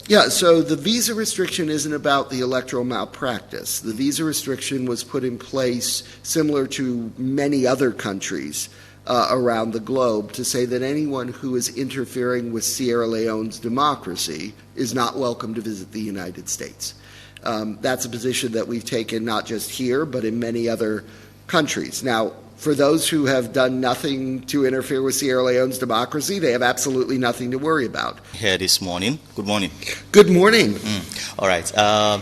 Yeah, so the visa restriction isn't about the electoral malpractice. The visa restriction was put in place similar to many other countries around the globe to say that anyone who is interfering with Sierra Leone's democracy is not welcome to visit the United States. That's a position that we've taken not just here, but in many other countries. Now, for those who have done nothing to interfere with Sierra Leone's democracy, they have absolutely nothing to worry about. Here this morning. Good morning. Good morning. All right.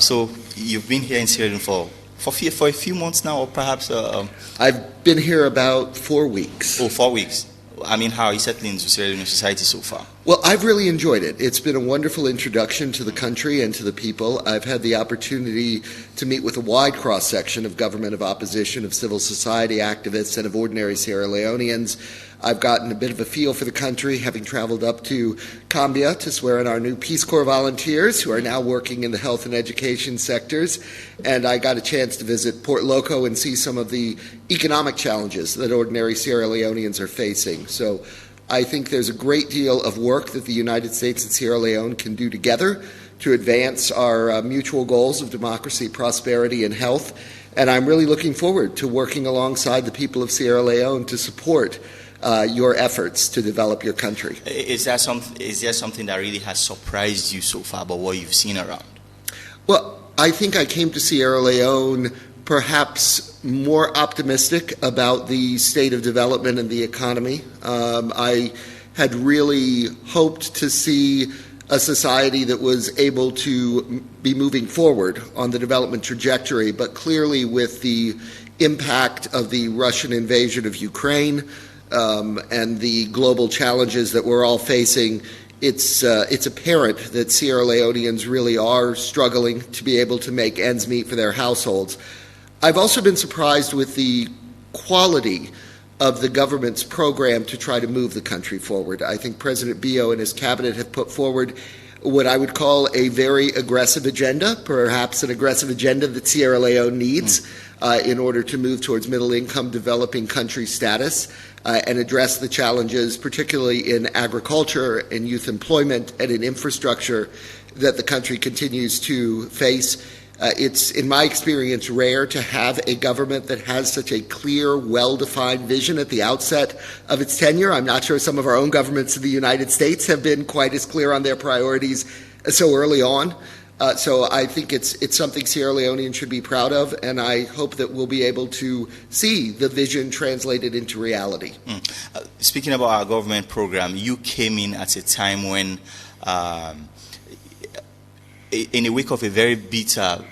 So you've been here in Sierra Leone for a few months now, or perhaps... I've been here about 4 weeks. Oh, 4 weeks. I mean, how are you settling into Sierra Leone society so far? Well, I've really enjoyed it. It's been a wonderful introduction to the country and to the people. I've had the opportunity to meet with a wide cross-section of government, of opposition, of civil society activists, and of ordinary Sierra Leoneans. I've gotten a bit of a feel for the country, having traveled up to Cambia to swear in our new Peace Corps volunteers who are now working in the health and education sectors. And I got a chance to visit Port Loco and see some of the economic challenges that ordinary Sierra Leoneans are facing. So I think there's a great deal of work that the United States and Sierra Leone can do together to advance our mutual goals of democracy, prosperity, and health. And I'm really looking forward to working alongside the people of Sierra Leone to support your efforts to develop your country. Is there something that really has surprised you so far about what you've seen around? Well, I think I came to Sierra Leone perhaps more optimistic about the state of development and the economy. I had really hoped to see a society that was able to be moving forward on the development trajectory, but clearly with the impact of the Russian invasion of Ukraine and the global challenges that we're all facing, it's apparent that Sierra Leoneans really are struggling to be able to make ends meet for their households. I've also been surprised with the quality of the government's program to try to move the country forward. I think President Bio and his cabinet have put forward what I would call a very aggressive agenda, perhaps an aggressive agenda that Sierra Leone needs in order to move towards middle-income developing country status and address the challenges, particularly in agriculture and youth employment and in infrastructure that the country continues to face. It's, in my experience, rare to have a government that has such a clear, well-defined vision at the outset of its tenure. I'm not sure some of our own governments in the United States have been quite as clear on their priorities so early on. So I think it's something Sierra Leoneans should be proud of, and I hope that we'll be able to see the vision translated into reality. Speaking about our government program, you came in at a time when in the wake of a very bitter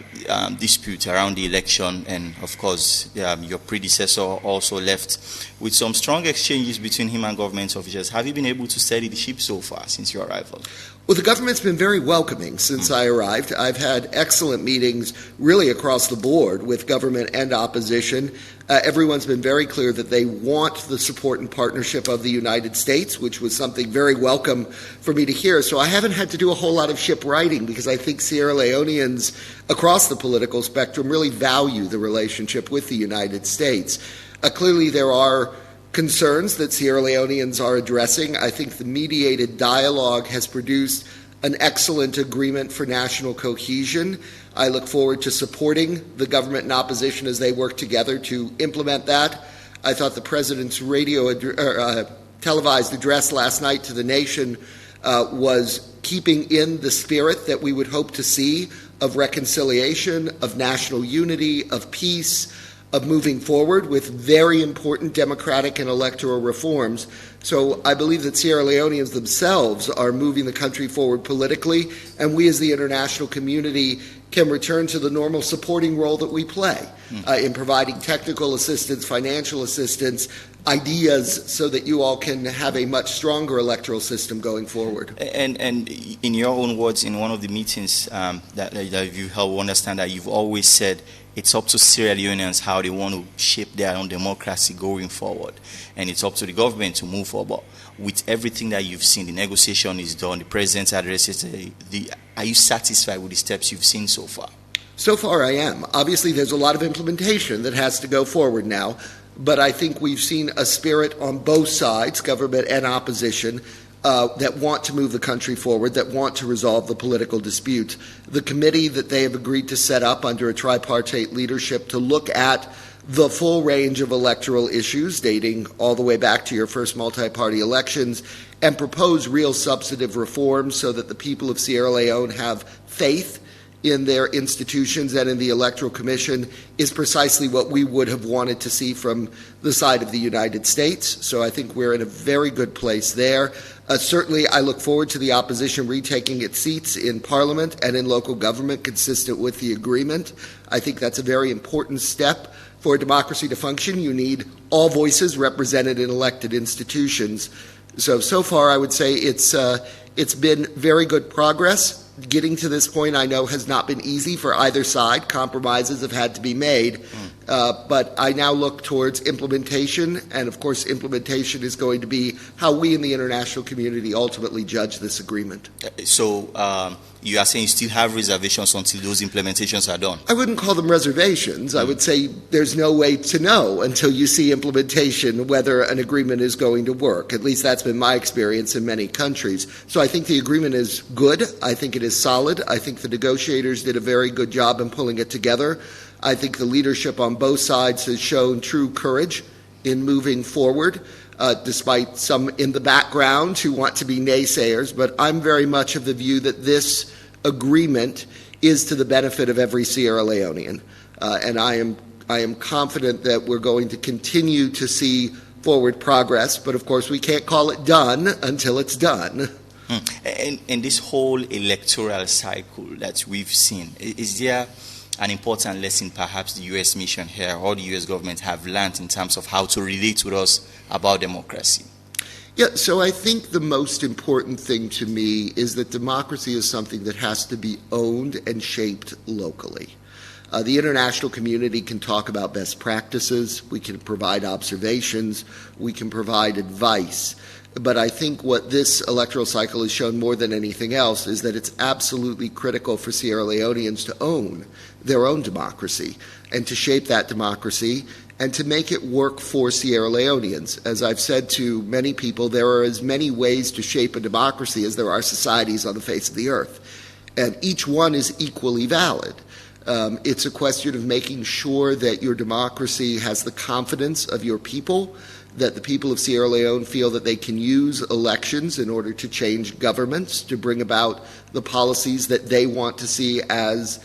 dispute around the election, and of course your predecessor also left with some strong exchanges between him and government officials. Have you been able to steady the ship so far since your arrival? Well, the government's been very welcoming since I arrived. I've had excellent meetings really across the board with government and opposition. Everyone's been very clear that they want the support and partnership of the United States, which was something very welcome for me to hear. So I haven't had to do a whole lot of ship writing because I think Sierra Leoneans across the political spectrum really value the relationship with the United States. Clearly there are concerns that Sierra Leoneans are addressing. I think the mediated dialogue has produced an excellent agreement for national cohesion. I look forward to supporting the government and opposition as they work together to implement that. I thought the President's televised address last night to the nation was keeping in the spirit that we would hope to see of reconciliation, of national unity, of peace, of moving forward with very important democratic and electoral reforms. So I believe that Sierra Leoneans themselves are moving the country forward politically, and we as the international community can return to the normal supporting role that we play in providing technical assistance, financial assistance, ideas so that you all can have a much stronger electoral system going forward. And in your own words, in one of the meetings that you held, understand that you've always said it's up to Sierra Leoneans how they want to shape their own democracy going forward. And it's up to the government to move forward. With everything that you've seen, the negotiation is done, the President's address is are you satisfied with the steps you've seen so far? So far I am. Obviously there's a lot of implementation that has to go forward now, but I think we've seen a spirit on both sides, government and opposition, that want to move the country forward, that want to resolve the political dispute. The committee that they have agreed to set up under a tripartite leadership to look at the full range of electoral issues dating all the way back to your first multi-party elections and propose real substantive reforms so that the people of Sierra Leone have faith in their institutions and in the Electoral Commission is precisely what we would have wanted to see from the side of the United States. So I think we're in a very good place there. Certainly, I look forward to the opposition retaking its seats in Parliament and in local government consistent with the agreement. I think that's a very important step. For a democracy to function, you need all voices represented in elected institutions. So far, I would say it's been very good progress. Getting to this point, I know, has not been easy for either side. Compromises have had to be made. But I now look towards implementation, and of course, implementation is going to be how we in the international community ultimately judge this agreement. So you are saying you still have reservations until those implementations are done? I wouldn't call them reservations. I would say there's no way to know until you see implementation whether an agreement is going to work. At least that's been my experience in many countries. So I think the agreement is good. I think it is solid. I think the negotiators did a very good job in pulling it together. I think the leadership on both sides has shown true courage in moving forward, despite some in the background who want to be naysayers. But I'm very much of the view that this agreement is to the benefit of every Sierra Leonean. And I am confident that we're going to continue to see forward progress. But, of course, we can't call it done until it's done. And this whole electoral cycle that we've seen, is there an important lesson perhaps the U.S. mission here or the U.S. government have learned in terms of how to relate with us about democracy? Yeah, so I think the most important thing to me is that democracy is something that has to be owned and shaped locally. The international community can talk about best practices, we can provide observations, we can provide advice. But I think what this electoral cycle has shown more than anything else is that it's absolutely critical for Sierra Leoneans to own their own democracy and to shape that democracy and to make it work for Sierra Leoneans. As I've said to many people, there are as many ways to shape a democracy as there are societies on the face of the earth. And each one is equally valid. It's a question of making sure that your democracy has the confidence of your people, that the people of Sierra Leone feel that they can use elections in order to change governments, to bring about the policies that they want to see as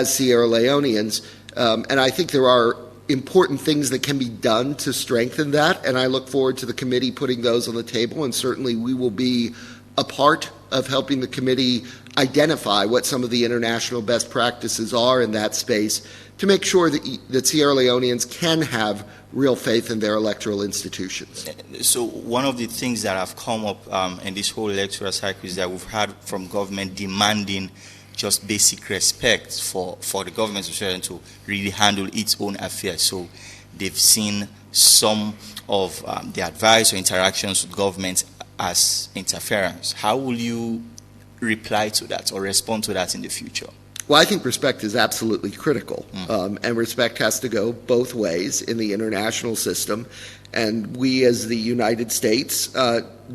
Sierra Leoneans. And I think there are important things that can be done to strengthen that, and I look forward to the committee putting those on the table, and certainly we will be a part of helping the committee identify what some of the international best practices are in that space to make sure that Sierra Leoneans can have real faith in their electoral institutions. So one of the things that have come up in this whole electoral cycle is that we've had from government demanding just basic respect for the government of Sierra Leone to really handle its own affairs. So they've seen some of the advice or interactions with government as interference. How will you reply to that or respond to that in the future? Well, I think respect is absolutely critical, and respect has to go both ways in the international system. And we as the United States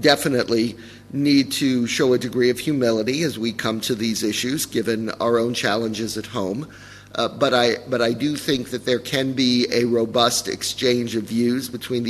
definitely need to show a degree of humility as we come to these issues, given our own challenges at home. But I do think that there can be a robust exchange of views between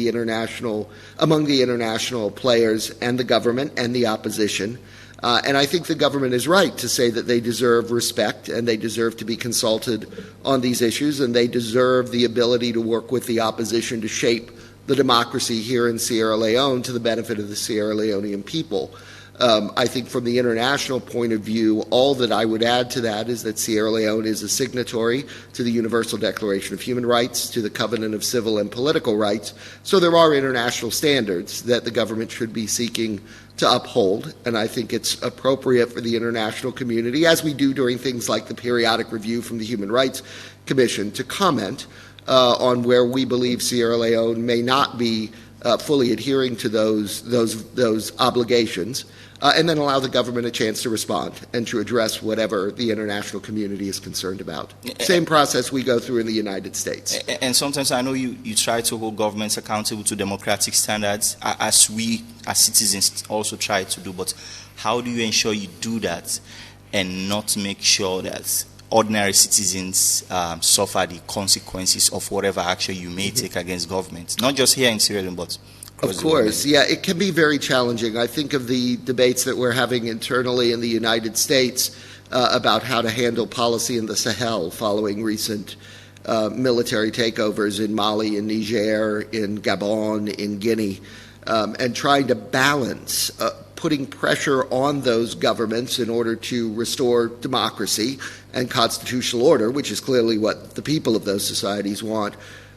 among the international players and the government and the opposition. And I think the government is right to say that they deserve respect and they deserve to be consulted on these issues, and they deserve the ability to work with the opposition to shape the democracy here in Sierra Leone to the benefit of the Sierra Leonean people. I think from the international point of view, all that I would add to that is that Sierra Leone is a signatory to the Universal Declaration of Human Rights, to the Covenant of Civil and Political Rights. So there are international standards that the government should be seeking to uphold, and I think it's appropriate for the international community, as we do during things like the periodic review from the Human Rights Commission, to comment on where we believe Sierra Leone may not be fully adhering to those obligations, and then allow the government a chance to respond and to address whatever the international community is concerned about. Same process we go through in the United States. And sometimes I know you try to hold governments accountable to democratic standards, as we as citizens also try to do, but how do you ensure you do that and not make sure that ordinary citizens suffer the consequences of whatever action you may take against government, not just here in Sierra Leone, but of course, yeah, it can be very challenging. I think of the debates that we're having internally in the United States about how to handle policy in the Sahel following recent military takeovers in Mali, in Niger, in Gabon, in Guinea, and trying to balance putting pressure on those governments in order to restore democracy and constitutional order, which is clearly what the people of those societies want,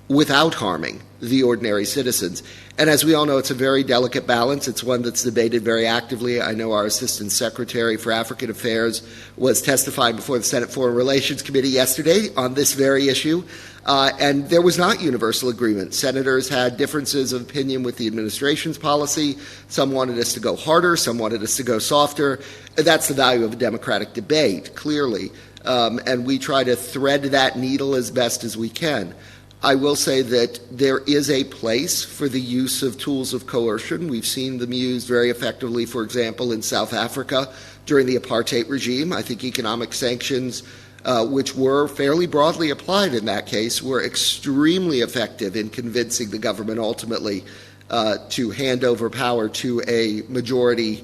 without harming the ordinary citizens. And as we all know, it's a very delicate balance. It's one that's debated very actively. I know our Assistant Secretary for African Affairs was testifying before the Senate Foreign Relations Committee yesterday on this very issue, and there was not universal agreement. Senators had differences of opinion with the administration's policy. Some wanted us to go harder, some wanted us to go softer. That's the value of a democratic debate, clearly, and we try to thread that needle as best as we can. I will say that there is a place for the use of tools of coercion. We've seen them used very effectively, for example, in South Africa during the apartheid regime. I think economic sanctions, which were fairly broadly applied in that case, were extremely effective in convincing the government ultimately to hand over power to a majority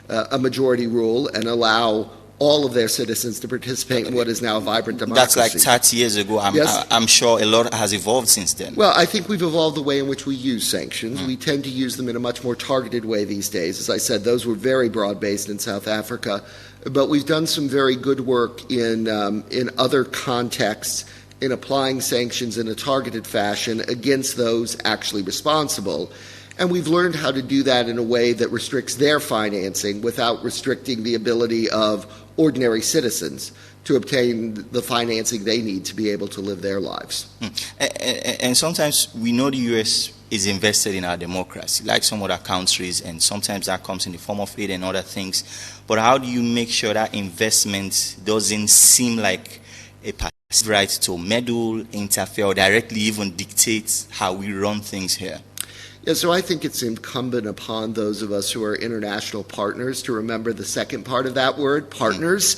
rule and allow all of their citizens to participate in what is now a vibrant democracy. That's like 30 years ago. I'm sure a lot has evolved since then. Well, I think we've evolved the way in which we use sanctions. We tend to use them in a much more targeted way these days. As I said, those were very broad-based in South Africa. But we've done some very good work in other contexts in applying sanctions in a targeted fashion against those actually responsible. And we've learned how to do that in a way that restricts their financing without restricting the ability of ordinary citizens to obtain the financing they need to be able to live their lives. And sometimes we know the U.S. is invested in our democracy, like some other countries, and sometimes that comes in the form of aid and other things. But how do you make sure that investment doesn't seem like a passive right to meddle, interfere, or directly even dictate how we run things here? Yeah, so I think it's incumbent upon those of us who are international partners to remember the second part of that word, partners.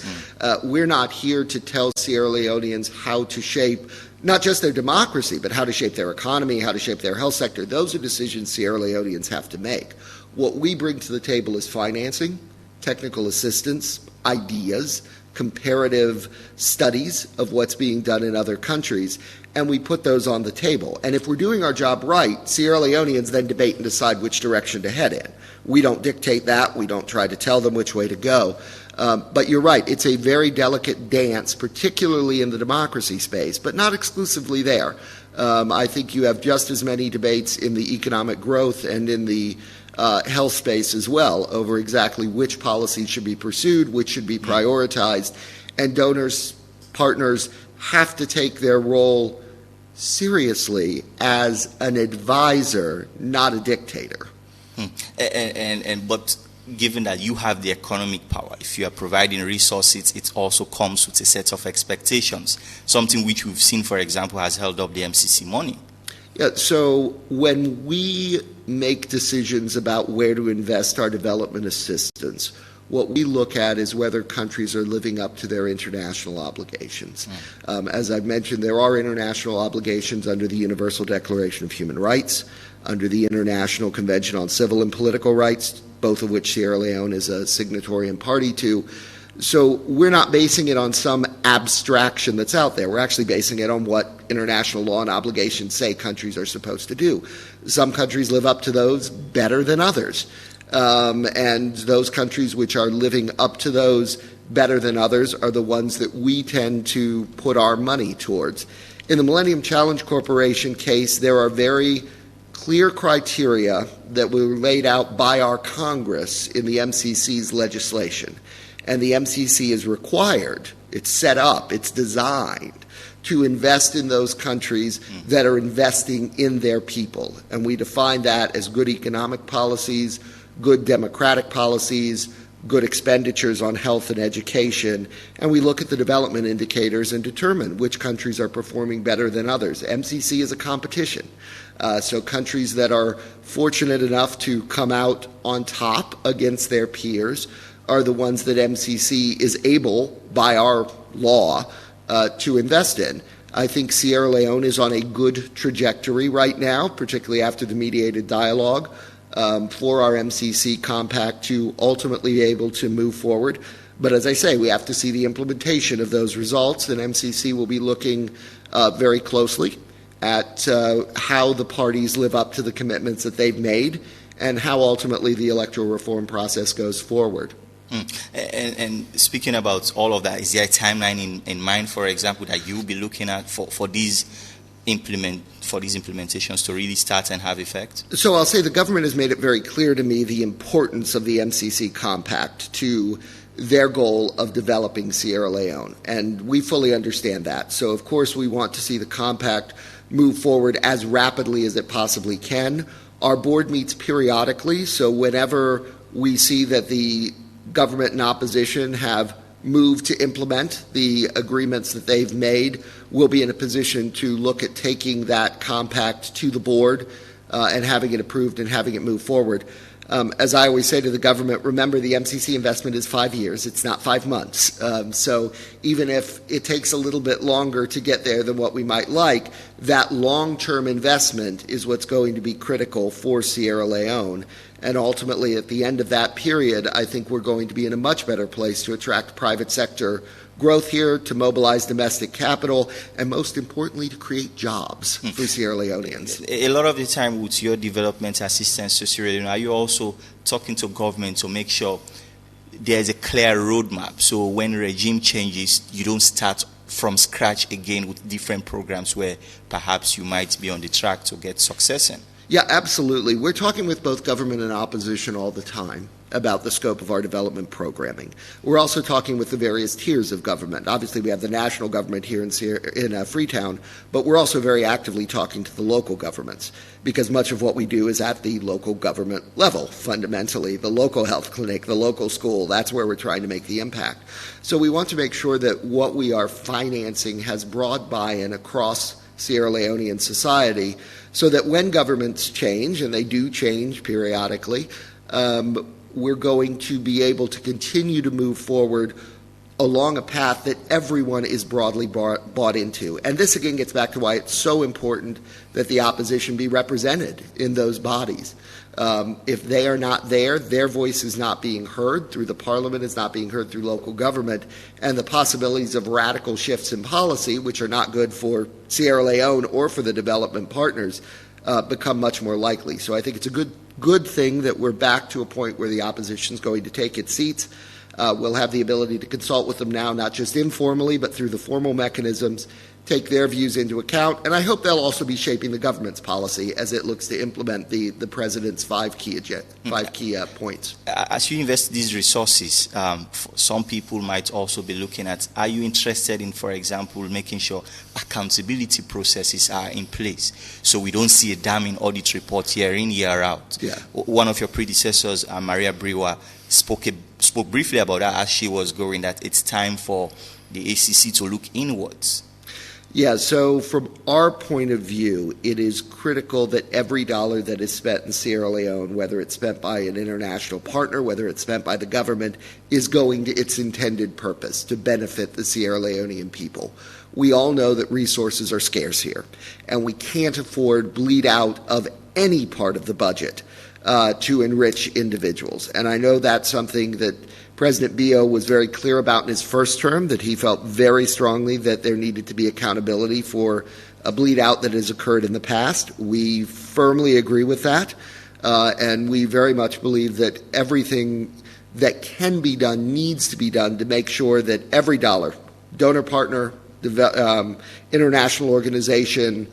We're not here to tell Sierra Leoneans how to shape not just their democracy, but how to shape their economy, how to shape their health sector. Those are decisions Sierra Leoneans have to make. What we bring to the table is financing, technical assistance, ideas, comparative studies of what's being done in other countries, and we put those on the table. And if we're doing our job right, Sierra Leoneans then debate and decide which direction to head in. We don't dictate that. We don't try to tell them which way to go. But you're right. It's a very delicate dance, particularly in the democracy space, but not exclusively there. I think you have just as many debates in the economic growth and in the health space as well over exactly which policies should be pursued, which should be prioritized. And donors, partners, have to take their role seriously as an advisor, not a dictator. But given that you have the economic power, if you are providing resources, it also comes with a set of expectations, something which we've seen, for example, has held up the MCC money. Yeah, so when we make decisions about where to invest our development assistance, what we look at is whether countries are living up to their international obligations. As I've mentioned, there are international obligations under the Universal Declaration of Human Rights, under the International Convention on Civil and Political Rights, both of which Sierra Leone is a signatory and party to. So we're not basing it on some abstraction that's out there. We're actually basing it on what international law and obligations say countries are supposed to do. Some countries live up to those better than others. And those countries which are living up to those better than others are the ones that we tend to put our money towards. In the Millennium Challenge Corporation case, there are very clear criteria that were laid out by our Congress in the MCC's legislation. And the MCC is required It's set up. It's designed to invest in those countries that are investing in their people. And we define that as good economic policies, good democratic policies, good expenditures on health and education, and we look at the development indicators and determine which countries are performing better than others. MCC is a competition. So countries that are fortunate enough to come out on top against their peers are the ones that MCC is able, by our law, to invest in. I think Sierra Leone is on a good trajectory right now, particularly after the mediated dialogue, for our MCC compact to ultimately be able to move forward. But as I say, we have to see the implementation of those results, and MCC will be looking very closely at how the parties live up to the commitments that they've made and how ultimately the electoral reform process goes forward. And speaking about all of that, is there a timeline in mind, for example, that you will be looking at for these implementations to really start and have effect? So I'll say the government has made it very clear to me the importance of the MCC compact to their goal of developing Sierra Leone, and we fully understand that. So of course we want to see the compact move forward as rapidly as it possibly can. Our board meets periodically, so whenever we see that the government and opposition have moved to implement the agreements that they've made, we'll be in a position to look at taking that compact to the board and having it approved and having it move forward. As I always say to the government, remember the MCC investment is 5 years, it's not 5 months. So even if it takes a little bit longer to get there than what we might like, that long-term investment is what's going to be critical for Sierra Leone. And ultimately, at the end of that period, I think we're going to be in a much better place to attract private sector growth here, to mobilize domestic capital, and most importantly, to create jobs for Sierra Leoneans. A lot of the time with your development assistance to Sierra Leone, are you also talking to government to make sure there's a clear roadmap, so when regime changes, you don't start from scratch again with different programs where perhaps you might be on the track to get success in? Yeah, absolutely. We're talking with both government and opposition all the time about the scope of our development programming. We're also talking with the various tiers of government. Obviously, we have the national government here in Freetown, but we're also very actively talking to the local governments, because much of what we do is at the local government level, fundamentally. The local health clinic, the local school, that's where we're trying to make the impact. So we want to make sure that what we are financing has broad buy-in across Sierra Leonean society, so that when governments change, and they do change periodically, we're going to be able to continue to move forward along a path that everyone is broadly bought into. And this again gets back to why it's so important that the opposition be represented in those bodies. If they are not there, their voice is not being heard through the parliament, it's not being heard through local government, and the possibilities of radical shifts in policy, which are not good for Sierra Leone or for the development partners, become much more likely. So I think it's a good thing that we're back to a point where the opposition is going to take its seats. We'll have the ability to consult with them now, not just informally, but through the formal mechanisms, take their views into account, and I hope they'll also be shaping the government's policy as it looks to implement the president's five key points. As you invest these resources, some people might also be looking at, are you interested in, for example, making sure accountability processes are in place so we don't see a damning audit report year in, year out? Yeah. One of your predecessors, Maria Brewer, spoke briefly about that as she was going, that it's time for the ACC to look inwards. Yeah, so from our point of view, it is critical that every dollar that is spent in Sierra Leone, whether it's spent by an international partner, whether it's spent by the government, is going to its intended purpose, to benefit the Sierra Leonean people. We all know that resources are scarce here, and we can't afford bleed out of any part of the budget to enrich individuals. And I know that's something that President Bio was very clear about in his first term, that he felt very strongly that there needed to be accountability for a bleed out that has occurred in the past. We firmly agree with that, and we very much believe that everything that can be done needs to be done to make sure that every dollar, donor partner, international organization,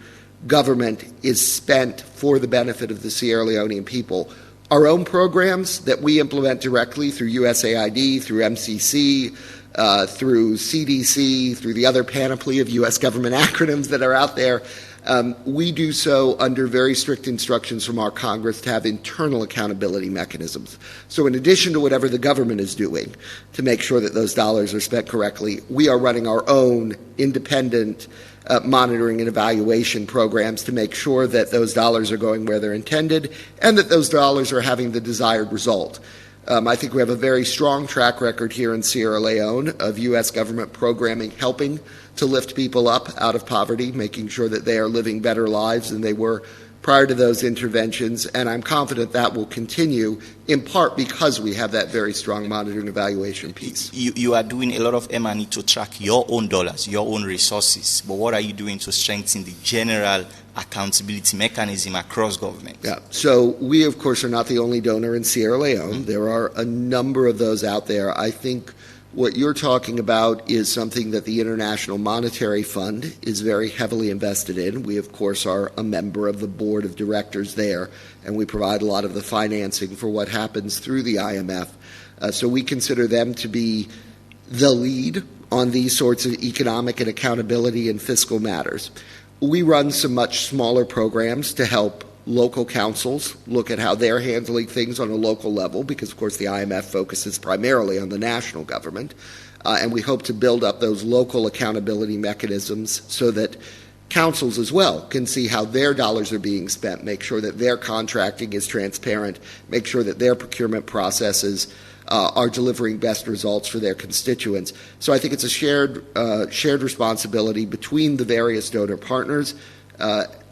government, is spent for the benefit of the Sierra Leonean people. Our own programs that we implement directly through USAID, through MCC, through CDC, through the other panoply of U.S. government acronyms that are out there. We do so under very strict instructions from our Congress to have internal accountability mechanisms. So in addition to whatever the government is doing to make sure that those dollars are spent correctly, we are running our own independent monitoring and evaluation programs to make sure that those dollars are going where they're intended and that those dollars are having the desired result. I think we have a very strong track record here in Sierra Leone of U.S. government programming helping to lift people up out of poverty, making sure that they are living better lives than they were prior to those interventions, and I'm confident that will continue, in part because we have that very strong monitoring and evaluation piece. You are doing a lot of M&E to track your own dollars, your own resources, but what are you doing to strengthen the general accountability mechanism across government? Yeah. So we, of course, are not the only donor in Sierra Leone. There are a number of those out there. I think what you're talking about is something that the International Monetary Fund is very heavily invested in. We, of course, are a member of the board of directors there, and we provide a lot of the financing for what happens through the IMF. So we consider them to be the lead on these sorts of economic and accountability and fiscal matters. We run some much smaller programs to help local councils look at how they're handling things on a local level, because, of course, the IMF focuses primarily on the national government. And we hope to build up those local accountability mechanisms so that councils as well can see how their dollars are being spent, make sure that their contracting is transparent, make sure that their procurement processes are delivering best results for their constituents. So I think it's a shared responsibility between the various donor partners,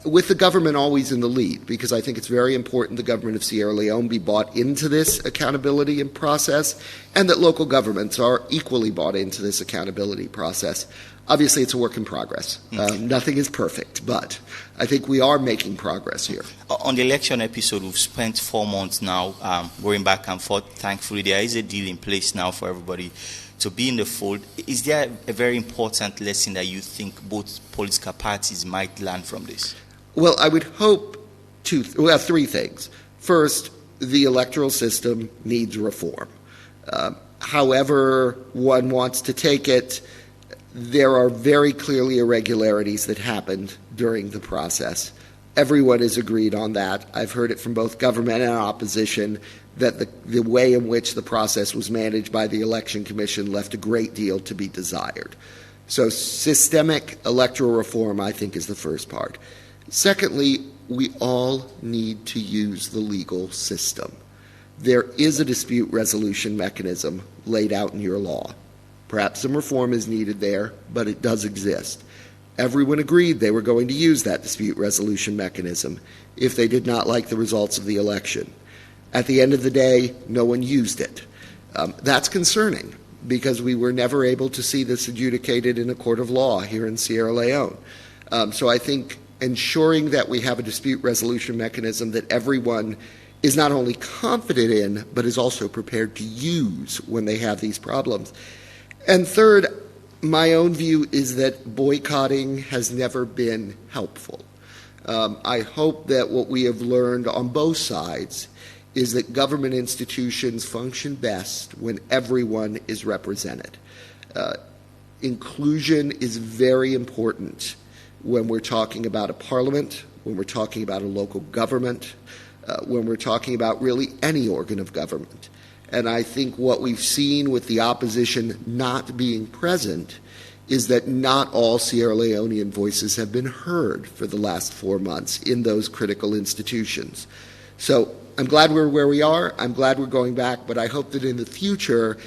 with the government always in the lead, because I think it's very important the government of Sierra Leone be bought into this accountability and process, and that local governments are equally bought into this accountability process. Obviously, it's a work in progress. Nothing is perfect, but I think we are making progress here. On the election episode, we've spent 4 months now going back and forth. Thankfully, there is a deal in place now for everybody to be in the fold. Is there a very important lesson that you think both political parties might learn from this? Well, I would hope three things. First, the electoral system needs reform. However one wants to take it, there are very clearly irregularities that happened during the process. Everyone is agreed on that. I've heard it from both government and opposition that the way in which the process was managed by the Election Commission left a great deal to be desired. So systemic electoral reform, I think, is the first part. Secondly, we all need to use the legal system. There is a dispute resolution mechanism laid out in your law. Perhaps some reform is needed there, but it does exist. Everyone agreed they were going to use that dispute resolution mechanism if they did not like the results of the election. At the end of the day, no one used it. That's concerning, because we were never able to see this adjudicated in a court of law here in Sierra Leone. So I think ensuring that we have a dispute resolution mechanism that everyone is not only confident in, but is also prepared to use when they have these problems. And third, my own view is that boycotting has never been helpful. I hope that what we have learned on both sides is that government institutions function best when everyone is represented. Inclusion is very important when we're talking about a parliament, when we're talking about a local government, when we're talking about really any organ of government. And I think what we've seen with the opposition not being present is that not all Sierra Leonean voices have been heard for the last 4 months in those critical institutions. So I'm glad we're where we are. I'm glad we're going back, but I hope that in the future,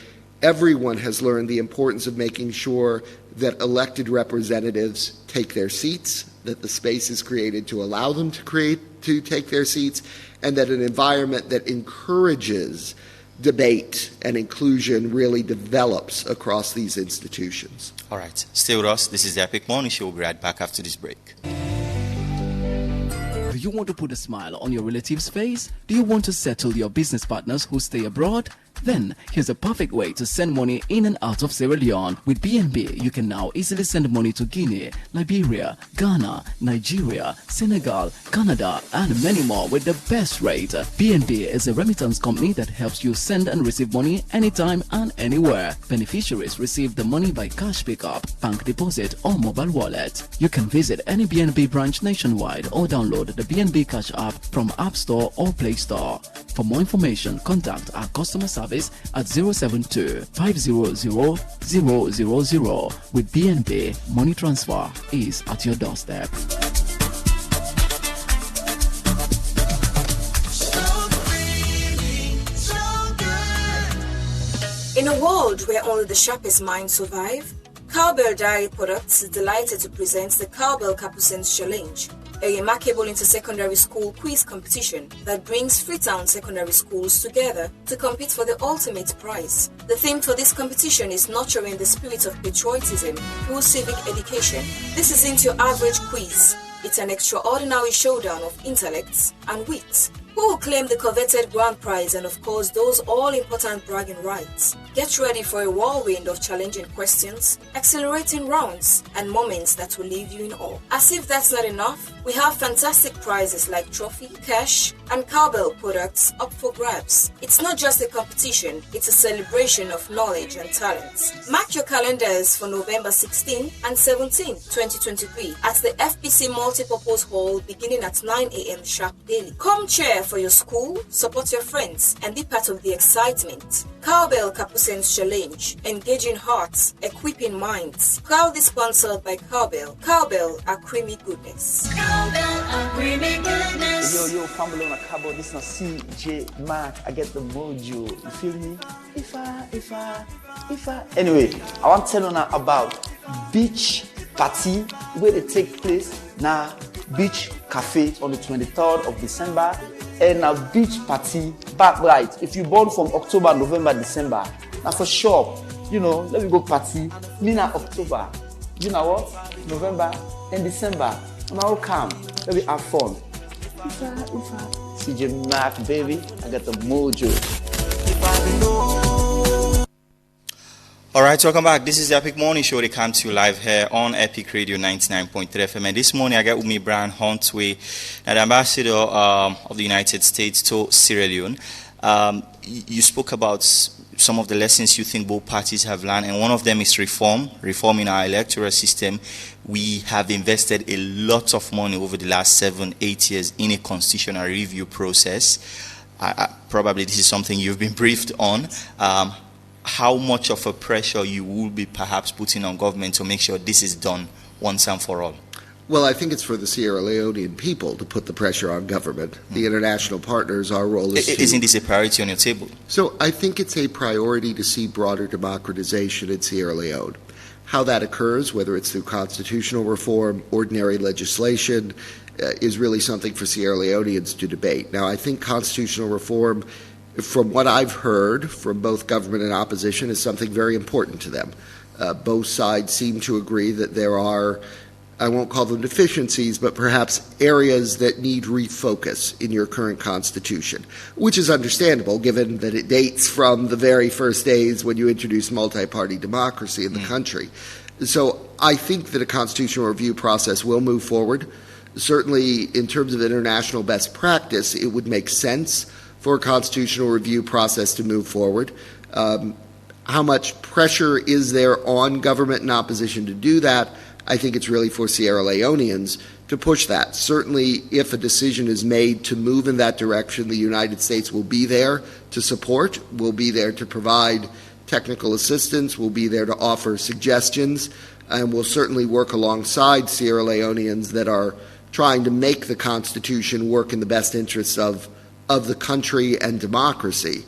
everyone has learned the importance of making sure that elected representatives take their seats, that the space is created to allow them to take their seats, and that an environment that encourages debate and inclusion really develops across these institutions. All right. Stay with us. This is the Epic Morning Show. We'll be right back after this break. Do you want to put a smile on your relative's face? Do you want to settle your business partners who stay abroad? Then, here's a perfect way to send money in and out of Sierra Leone. With BNB, you can now easily send money to Guinea, Liberia, Ghana, Nigeria, Senegal, Canada, and many more with the best rate. BNB is a remittance company that helps you send and receive money anytime and anywhere. Beneficiaries receive the money by cash pickup, bank deposit, or mobile wallet. You can visit any BNB branch nationwide or download the BNB Cash app from App Store or Play Store. For more information, contact our customer service at 072 500 000. With BNB, money transfer is at your doorstep. In a world where only the sharpest minds survive, Cowbell Dairy Products is delighted to present the Cowbell Capucines Challenge, a remarkable inter-secondary school quiz competition that brings Freetown secondary schools together to compete for the ultimate prize. The theme for this competition is nurturing the spirit of patriotism through civic education. This isn't your average quiz. It's an extraordinary showdown of intellects and wits. Who will claim the coveted grand prize and of course those all-important bragging rights? Get ready for a whirlwind of challenging questions, exhilarating rounds, and moments that will leave you in awe. As if that's not enough, we have fantastic prizes like trophy, cash, and Cowbell products up for grabs. It's not just a competition, it's a celebration of knowledge and talents. Mark your calendars for November 16 and 17, 2023 at the FPC Multipurpose Hall beginning at 9 a.m. sharp daily. Come cheer for your school, support your friends, and be part of the excitement. Cowbell Capucines Challenge, engaging hearts, equipping minds. Proudly sponsored by Cowbell. Cowbell, a creamy goodness. Cowbell, a creamy goodness. Yo, family on a cowbell, this is not CJ Mark. I get the mojo. You feel me? If I. Anyway, I want to tell you now about beach party where they take place now. Beach Cafe on the 23rd of December and a beach party back right. If you born from October, November, December, now for sure, let me go party. Me now October, you know what? November and December. And I'll come. Let me have fun. If I. CJ Mac, baby, I got the mojo. If I know. All right, welcome back. This is the Epic Morning Show. They come to you live here on Epic Radio 99.3 FM. And this morning, I got with me Brian Huntway, the ambassador of the United States to Sierra Leone. You spoke about some of the lessons you think both parties have learned, and one of them is reforming our electoral system. We have invested a lot of money over the last 7-8 years in a constitutional review process. Probably this is something you've been briefed on. How much of a pressure you will be perhaps putting on government to make sure this is done once and for all? Well, I think it's for the Sierra Leonean people to put the pressure on government. The international partners, our role is to... Isn't this a priority on your table? So I think it's a priority to see broader democratization in Sierra Leone. How that occurs, whether it's through constitutional reform, ordinary legislation, is really something for Sierra Leoneans to debate. Now, I think constitutional reform, from what I've heard from both government and opposition, is something very important to them. Both sides seem to agree that there are, I won't call them deficiencies, but perhaps areas that need refocus in your current constitution, which is understandable given that it dates from the very first days when you introduced multi-party democracy in the country. So I think that a constitutional review process will move forward. Certainly, in terms of international best practice, it would make sense for a constitutional review process to move forward. How much pressure is there on government and opposition to do that? I think it's really for Sierra Leoneans to push that. Certainly, if a decision is made to move in that direction, the United States will be there to support, will be there to provide technical assistance, will be there to offer suggestions, and will certainly work alongside Sierra Leoneans that are trying to make the Constitution work in the best interests of the country and democracy.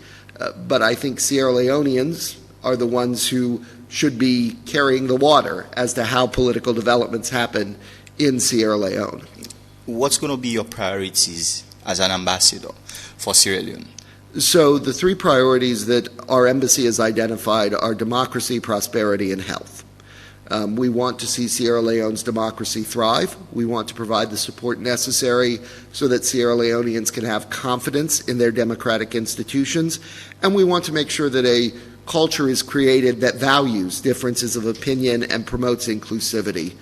But I think Sierra Leoneans are the ones who should be carrying the water as to how political developments happen in Sierra Leone. What's going to be your priorities as an ambassador for Sierra Leone? So the three priorities that our embassy has identified are democracy, prosperity, and health. We want to see Sierra Leone's democracy thrive. We want to provide the support necessary so that Sierra Leoneans can have confidence in their democratic institutions. And we want to make sure that a culture is created that values differences of opinion and promotes inclusivity.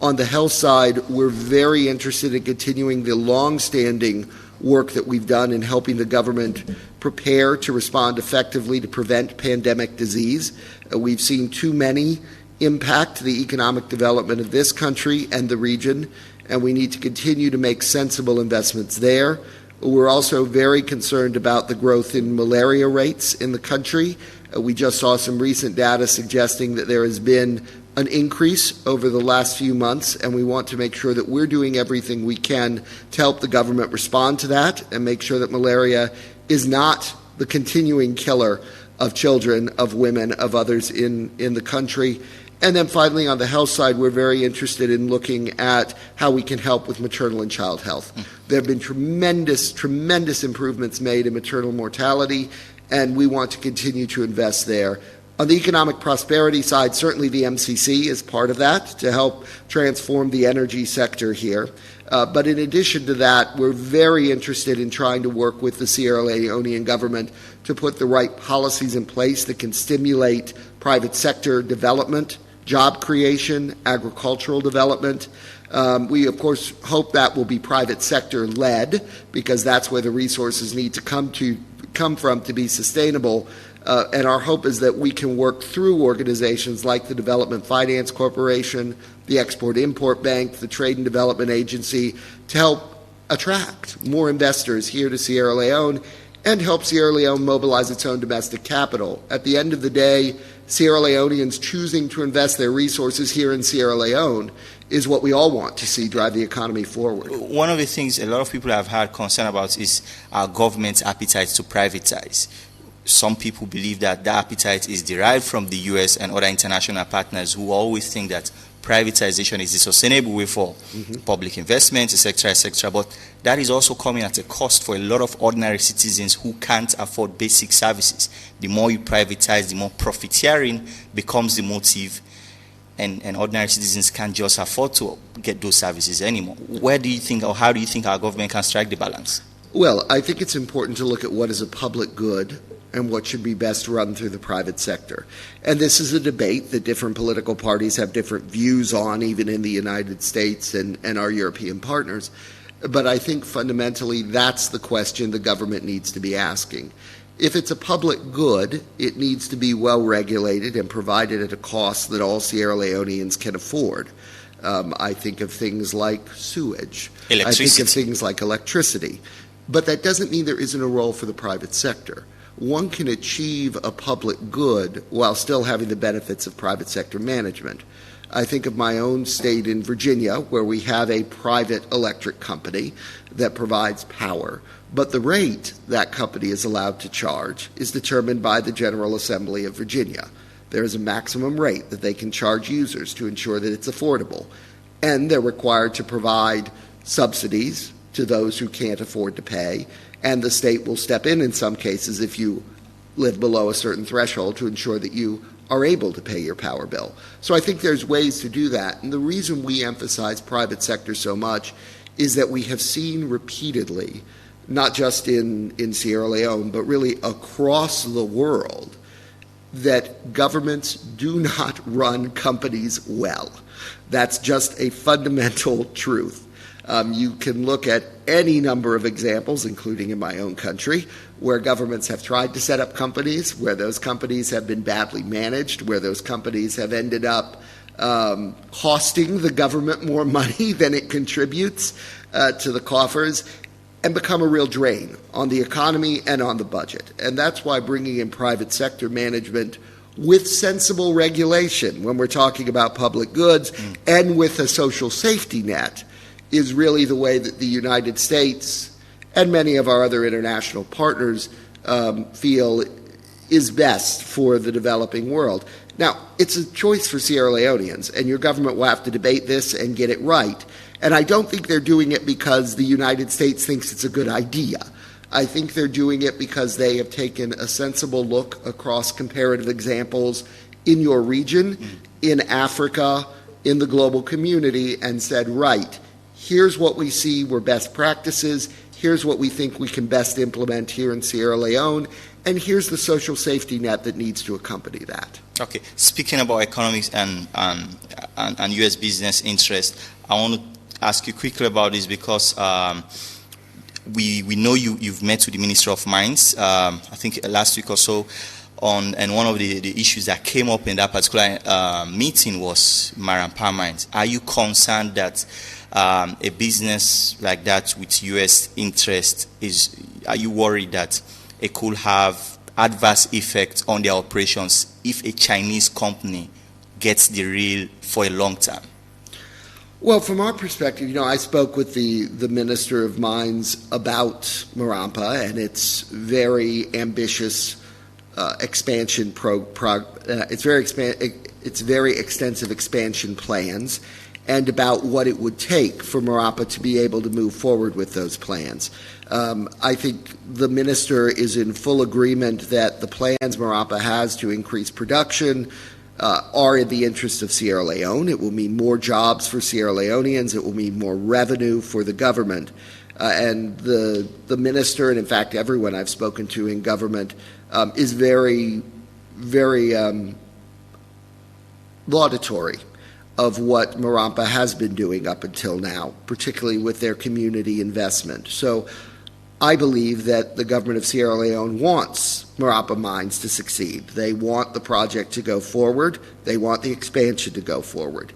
On the health side, we're very interested in continuing the long-standing work that we've done in helping the government prepare to respond effectively to prevent pandemic disease. We've seen too many impact the economic development of this country and the region, and we need to continue to make sensible investments there. We're also very concerned about the growth in malaria rates in the country. We just saw some recent data suggesting that there has been an increase over the last few months, and we want to make sure that we're doing everything we can to help the government respond to that and make sure that malaria is not the continuing killer of children, of women, of others in the country. And then finally, on the health side, we're very interested in looking at how we can help with maternal and child health. There have been tremendous improvements made in maternal mortality, and we want to continue to invest there. On the economic prosperity side, certainly the MCC is part of that to help transform the energy sector here. But in addition to that, we're very interested in trying to work with the Sierra Leonean government to put the right policies in place that can stimulate private sector development, job creation, agricultural development. We, of course, hope that will be private sector led because that's where the resources need to come from to be sustainable. And our hope is that we can work through organizations like the Development Finance Corporation, the Export-Import Bank, the Trade and Development Agency to help attract more investors here to Sierra Leone and help Sierra Leone mobilize its own domestic capital. At the end of the day, Sierra Leoneans choosing to invest their resources here in Sierra Leone is what we all want to see drive the economy forward. One of the things a lot of people have had concern about is our government's appetite to privatize. Some people believe that the appetite is derived from the U.S. and other international partners who always think that privatization is a sustainable way for public investments, etc., but that is also coming at a cost for a lot of ordinary citizens who can't afford basic services. The more you privatize, the more profiteering becomes the motive, and ordinary citizens can't just afford to get those services anymore. Where do you think, or how do you think our government can strike the balance? Well, I think it's important to look at what is a public good and what should be best run through the private sector. And this is a debate that different political parties have different views on, even in the United States and our European partners. But I think fundamentally that's the question the government needs to be asking. If it's a public good, it needs to be well regulated and provided at a cost that all Sierra Leoneans can afford. I think of things like sewage. I think of things like electricity. But that doesn't mean there isn't a role for the private sector. One can achieve a public good while still having the benefits of private sector management. I think of my own state in Virginia, where we have a private electric company that provides power, but the rate that company is allowed to charge is determined by the General Assembly of Virginia. There is a maximum rate that they can charge users to ensure that it's affordable, and they're required to provide subsidies to those who can't afford to pay, and the state will step in some cases if you live below a certain threshold to ensure that you are able to pay your power bill. So I think there's ways to do that. And the reason we emphasize private sector so much is that we have seen repeatedly, not just in Sierra Leone, but really across the world, that governments do not run companies well. That's just a fundamental truth. You can look at any number of examples, including in my own country, where governments have tried to set up companies, where those companies have been badly managed, where those companies have ended up costing the government more money than it contributes to the coffers, and become a real drain on the economy and on the budget. And that's why bringing in private sector management with sensible regulation, when we're talking about public goods, and with a social safety net, is really the way that the United States and many of our other international partners feel is best for the developing world. Now, it's a choice for Sierra Leoneans, and your government will have to debate this and get it right. And I don't think they're doing it because the United States thinks it's a good idea. I think they're doing it because they have taken a sensible look across comparative examples in your region, in Africa, in the global community, and said, right, here's what we see were best practices, here's what we think we can best implement here in Sierra Leone, and here's the social safety net that needs to accompany that. Okay, speaking about economics and U.S. business interest, I want to ask you quickly about this because we know you've met with the Minister of Mines, I think last week or so, and one of the issues that came up in that particular meeting was Marampa Mines. Are you concerned that a business like that with U.S. interest are you worried that it could have adverse effects on their operations if a Chinese company gets the real for a long time? Well, from our perspective, I spoke with the Minister of Mines about Marampa and its very ambitious expansion its very extensive expansion plans, and about what it would take for Marampa to be able to move forward with those plans. I think the minister is in full agreement that the plans Marampa has to increase production are in the interest of Sierra Leone. It will mean more jobs for Sierra Leoneans. It will mean more revenue for the government. And the minister, and in fact everyone I've spoken to in government, is very, very laudatory of what Marampa has been doing up until now, particularly with their community investment. So I believe that the government of Sierra Leone wants Marampa Mines to succeed. They want the project to go forward. They want the expansion to go forward.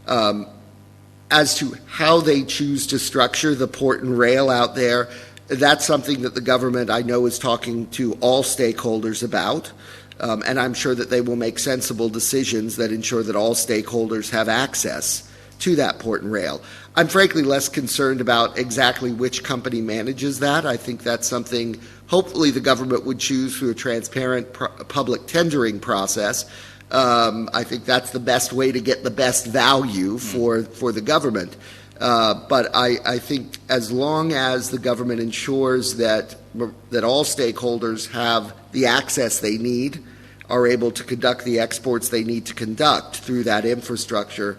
As to how they choose to structure the port and rail out there, that's something that the government, I know, is talking to all stakeholders about. And I'm sure that they will make sensible decisions that ensure that all stakeholders have access to that port and rail. I'm frankly less concerned about exactly which company manages that. I think that's something hopefully the government would choose through a transparent public tendering process. I think that's the best way to get the best value for the government. But I think as long as the government ensures that all stakeholders have the access they need, are able to conduct the exports they need to conduct through that infrastructure,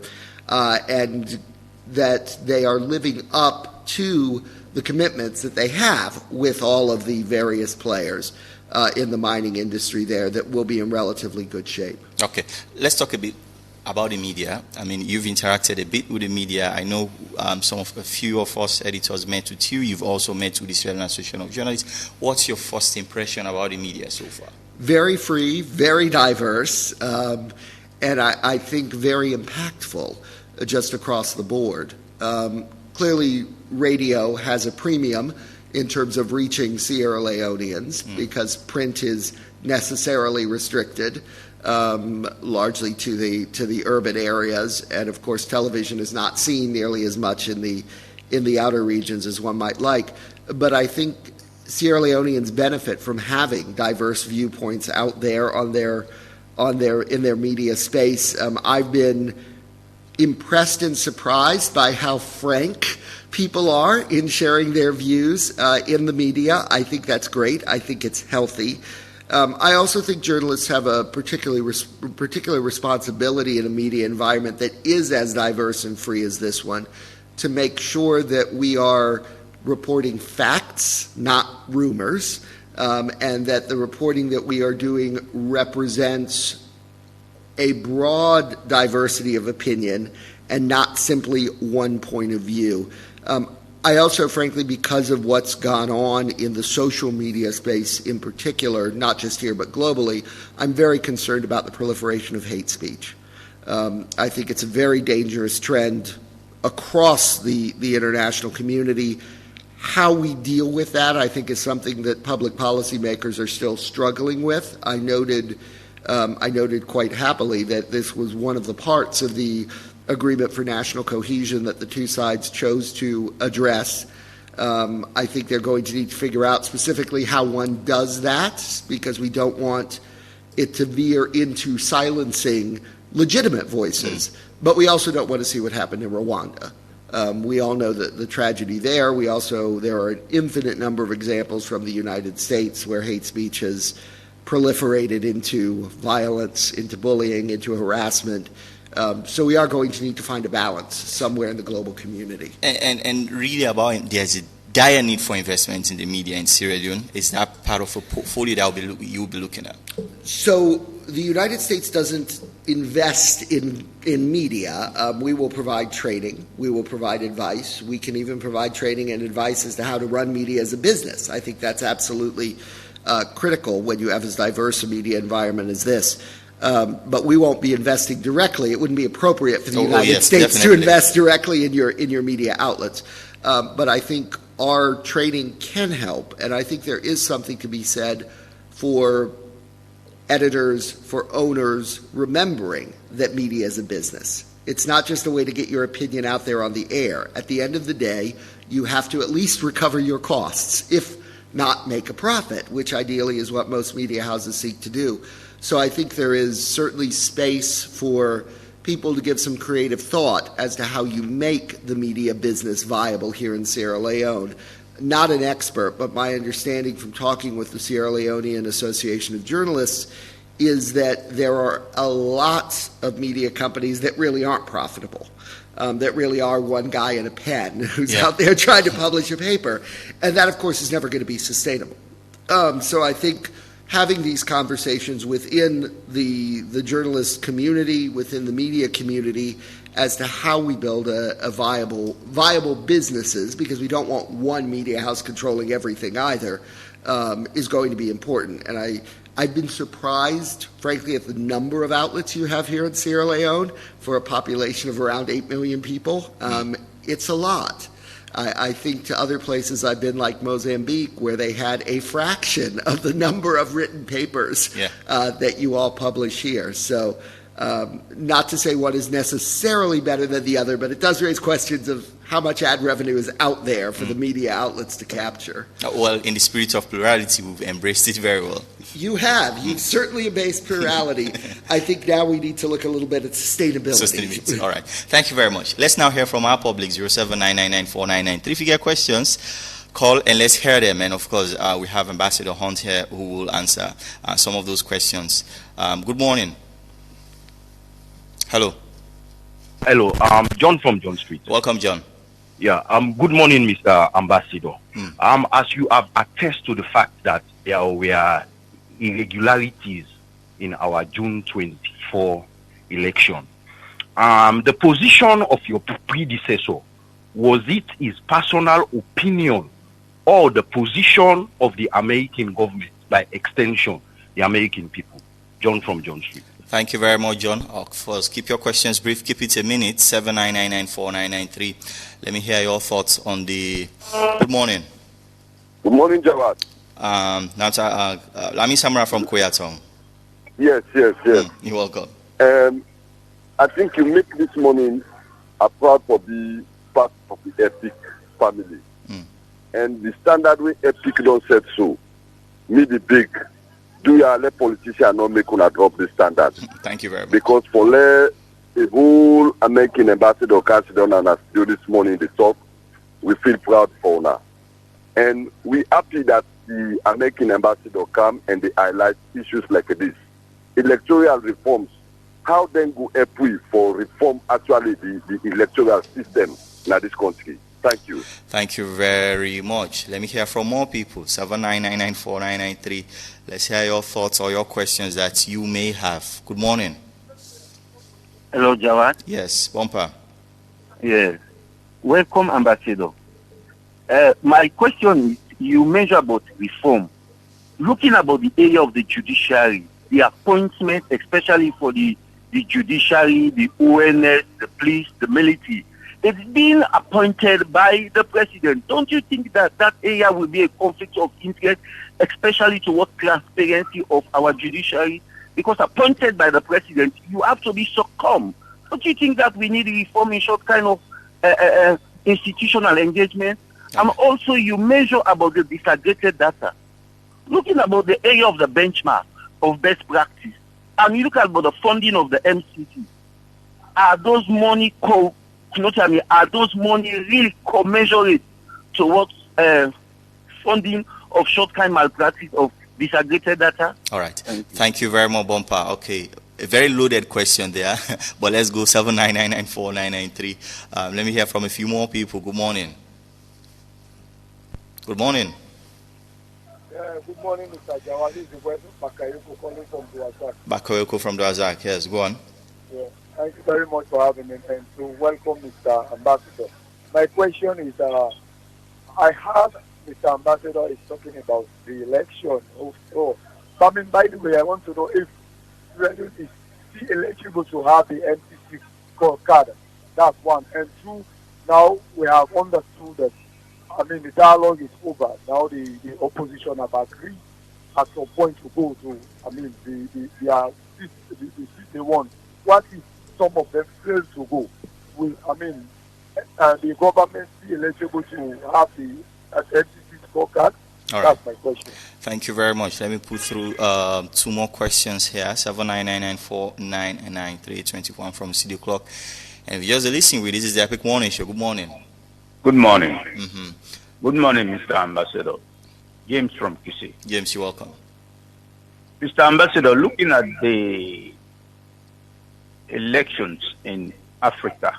and that they are living up to the commitments that they have with all of the various players in the mining industry there, that will be in relatively good shape. Okay, let's talk a bit about the media. I mean, you've interacted a bit with the media. I know a few of us editors met with you. You've also met with the Sierra Leone Association of Journalists. What's your first impression about the media so far? Very free, very diverse, and I think very impactful just across the board. Clearly, radio has a premium in terms of reaching Sierra Leoneans because print is necessarily restricted, largely to the urban areas, and of course television is not seen nearly as much in the outer regions as one might like. But I think Sierra Leoneans benefit from having diverse viewpoints out there in their media space. I've been impressed and surprised by how frank people are in sharing their views in the media. I think that's great. I think it's healthy. I also think journalists have a particular responsibility in a media environment that is as diverse and free as this one, to make sure that we are reporting facts, not rumors, and that the reporting that we are doing represents a broad diversity of opinion and not simply one point of view. I also, frankly, because of what's gone on in the social media space in particular, not just here but globally, I'm very concerned about the proliferation of hate speech. I think it's a very dangerous trend across the international community. How we deal with that, I think, is something that public policymakers are still struggling with. I noted quite happily that this was one of the parts of the agreement for national cohesion that the two sides chose to address. I think they're going to need to figure out specifically how one does that, because we don't want it to veer into silencing legitimate voices. But we also don't want to see what happened in Rwanda. We all know the tragedy there. There are an infinite number of examples from the United States where hate speech has proliferated into violence, into bullying, into harassment, So we are going to need to find a balance somewhere in the global community. And really about there's a dire need for investment in the media in Sierra Leone. Is that part of a portfolio that you'll be looking at? So the United States doesn't invest in media. We will provide training. We will provide advice. We can even provide training and advice as to how to run media as a business. I think that's absolutely critical when you have as diverse a media environment as this. But we won't be investing directly. It wouldn't be appropriate for the United States definitely. to invest directly in your media outlets. But I think our training can help, and I think there is something to be said for editors, for owners, remembering that media is a business. It's not just a way to get your opinion out there on the air. At the end of the day, you have to at least recover your costs, if not make a profit, which ideally is what most media houses seek to do. So I think there is certainly space for people to give some creative thought as to how you make the media business viable here in Sierra Leone. Not an expert, but my understanding from talking with the Sierra Leonean Association of Journalists is that there are a lot of media companies that really aren't profitable, that really are one guy in a pen who's out there trying to publish a paper. And that, of course, is never going to be sustainable. So I think having these conversations within the journalist community, within the media community, as to how we build a viable businesses, because we don't want one media house controlling everything either, is going to be important. And I've been surprised, frankly, at the number of outlets you have here in Sierra Leone for a population of around 8 million people. It's a lot. I think to other places I've been, like Mozambique, where they had a fraction of the number of written papers that you all publish here. So not to say one is necessarily better than the other, but it does raise questions of how much ad revenue is out there for the media outlets to capture. Well, in the spirit of plurality, we've embraced it very well. You have. You've certainly embraced plurality. I think now we need to look a little bit at sustainability. All right. Thank you very much. Let's now hear from our public, 079994993. If you get questions, call and let's hear them. And of course, we have Ambassador Hunt here who will answer some of those questions. Good morning. Hello. Hello, John from John Street. Welcome, John. Yeah, good morning, Mr. Ambassador. As you have attested to the fact that there were irregularities in our June 24 election, the position of your predecessor, was it his personal opinion or the position of the American government, by extension, the American people? John from John Street. Thank you very much, John. First, keep your questions brief. Keep it a minute. 79994993. Let me hear your thoughts on the. Good morning. Good morning, Jawad. Lami Samra from Koyatong. Yes. You're welcome. I think you make this morning a proud for the part of the Epic family. And the standard way Epic don't set so. Me the big. Do you let politicians not make una drop the standard? Thank you very much. Because for the whole American ambassador can't down and do this morning the talk, we feel proud for una. And we happy that the American ambassador come and they highlight issues like this. Electoral reforms, how then go help we for reform actually the electoral system in this country? Thank you. Thank you very much. Let me hear from more people. 79994993. Let's hear your thoughts or your questions that you may have. Good morning. Hello, Jawad. Yes, Bumper. Yes. Welcome, Ambassador. My question is, you measure about reform. Looking about the area of the judiciary, the appointment, especially for the judiciary, the ONS, the police, the military, it's been appointed by the president. Don't you think that area will be a conflict of interest, especially towards transparency of our judiciary? Because appointed by the president, you have to be succumb. Don't you think that we need reform in short kind of institutional engagement? And also you measure about the disaggregated data. Looking about the area of the benchmark of best practice, and you look at about the funding of the MCC, are those money are those money really commensurate towards funding of short kind malpractice of disaggregated data? All right. Thank you very much, Bumper. Okay. a very loaded question there, but let's go 799949993. Let me hear from a few more people. Good morning. Good morning. Good morning, Mr. Jawad. This is the voice of Bakayoko calling from Duazak. Bakayoko from Duazak. Yes, go on. Yeah, thank you very much for having me and to welcome Mr. Ambassador. My question is, I heard Mr. Ambassador is talking about the election. Also, by the way, I want to know if Reddit is still eligible to have the NTC card. That's one. And two, now we have understood that, the dialogue is over. Now the opposition have agreed at some point to go to, they want. What if some of them fail to go? Will, the government be eligible to have the NTC scorecard? All right. That's my question. Thank you very much. Let me put through two more questions here. 79994993321 from City Clock. And if you're just listening with this is the Epic Morning Show. Good morning. Good morning. Mm-hmm. Good morning, Mr. Ambassador. James from QC. James, you're welcome. Mr. Ambassador, looking at the elections in Africa,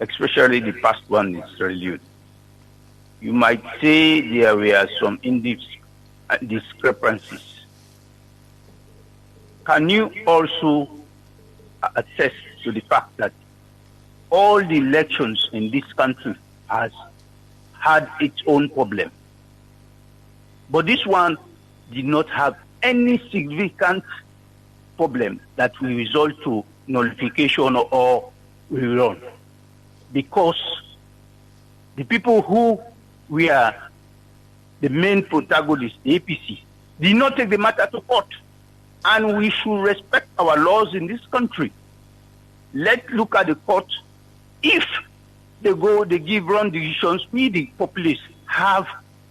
especially the past one in Sierra Leone, you might say there were some discrepancies. Can you also attest to the fact that all the elections in this country has had its own problem, but this one did not have any significant problem that will result to nullification or rerun, because the people who were the main protagonists, the APC, did not take the matter to court, and we should respect our laws in this country. Let's look at the court. If they give wrong decisions, we the populace have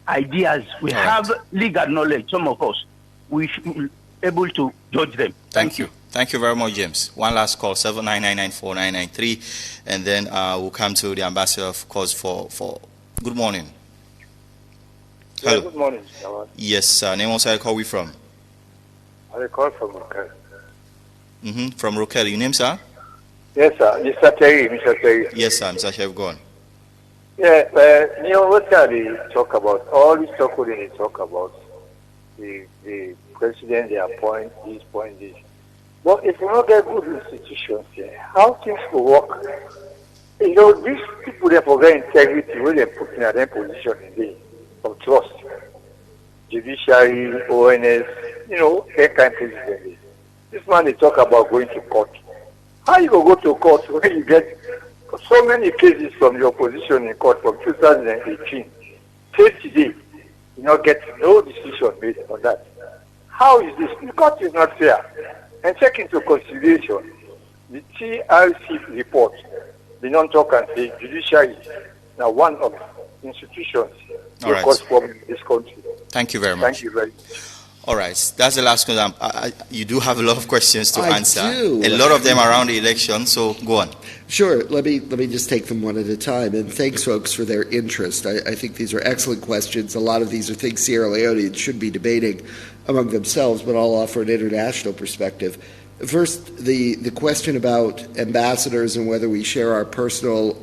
ideas, we have legal knowledge, some of us, we should be able to judge them. Thank you. Thank you very much, James. One last call, 799949993, and then we'll come to the ambassador, of course, for good morning. Hello. Yeah, good morning, Jawad. Yes, name also I call we from? I call from Rokel. From Rokel. Your name, sir? Yes, sir. Mr. Terry. Yes, sir. Mr. Chef, go on. Yeah, what are they talk about? All this talk they talk about the president, they appoint this, point this. But if you don't get good institutions here, how things will work? These people they forget integrity when they put in their position in the of trust. Judiciary, ONS, that kind of president. This man they talk about going to court. How you go to court when you get so many cases from the opposition in court from 2018 till today, get no decision made on that. How is this? The court is not fair. And take into consideration the TRC report. They don't talk and say judiciary now one of institutions that from this country. Thank you very much. Thank you very much. All right, that's the last question. You do have a lot of questions to answer. I do. A lot of them around the election, so go on. Sure. Let me just take them one at a time. And thanks, folks, for their interest. I think these are excellent questions. A lot of these are things Sierra Leoneans should be debating among themselves, but I'll offer an international perspective. First, the question about ambassadors and whether we share our personal